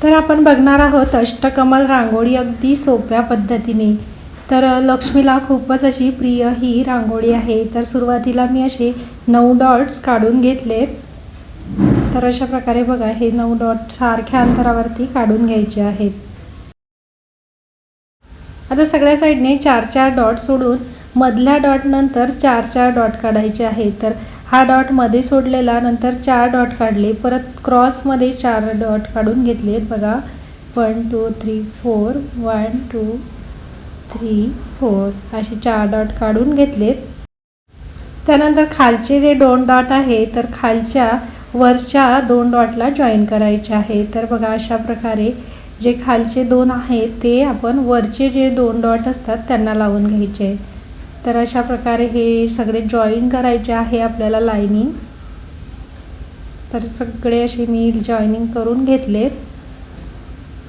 तर आपण बघणार आहोत अष्टकमल रांगोळी अगदी सोप्या पद्धतीने। तर लक्ष्मीला खूपच अशी प्रिय ही रांगोळी आहे। तर सुरुवातीला मी असे 9 डॉट्स काढून घेतले। तर अशा प्रकारे बघा हे 9 डॉट सारख्या अंतरावरती काढून घ्यायचे आहेत। आता सगळ्या साइडने 4-4 डॉट सोडून मधल्या डॉट नंतर 4-4 डॉट काढायचे आहेत। तर हा डॉट मध्ये सोडलेला नंतर 4 डॉट काढले, परत क्रॉस मध्ये 4 डॉट काढून घेतलेत बघा। 1 2 3 4 1 2 3 4 असे 4 डॉट काढून घेतलेत। त्यानंतर खालचे जे 2 डॉट आहे तर खालच्या वरच्या 2 डॉटला जॉईन करायचे आहे। तर बघा अशा प्रकारे जे खालचे 2 आहेत ते आपण वरचे जे 2 डॉट असतात त्यांना लावून घ्यायचे। तर अशा प्रकारे हे सगळे जॉईन करायचे आहे आपल्याला लाईनिंग। तर सगळे असे मी जॉईनिंग करून घेतलेत।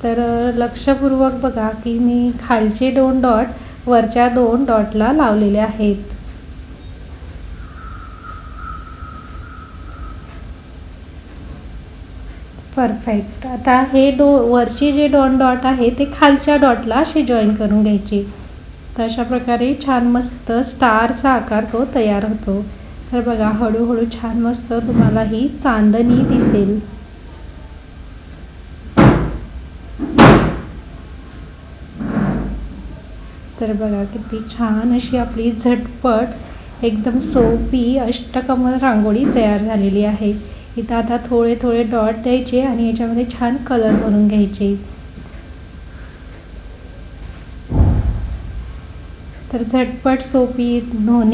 तर लक्षपूर्वक बघा की मी खालचे 2 डॉट वरच्या 2 डॉटला लावलेले आहेत। परफेक्ट। आता हे वरचे जे 2 डॉट आहे ते खालच्या डॉटला असे जॉईन करून घ्यायचे। तर अशा प्रकारे छान मस्त स्टारचा आकार तो तयार होतो। तर बघा हळूहळू छान मस्त तुम्हाला ही चांदणी दिसेल। तर बघा किती छान अशी आपली झटपट एकदम सोपी अष्टकमल रांगोळी तयार झालेली आहे। इथं आता थोडे थोडे डॉट द्यायचे आणि याच्यामध्ये छान कलर भरून घ्यायचे। तर झटपट सोपी दोन्ही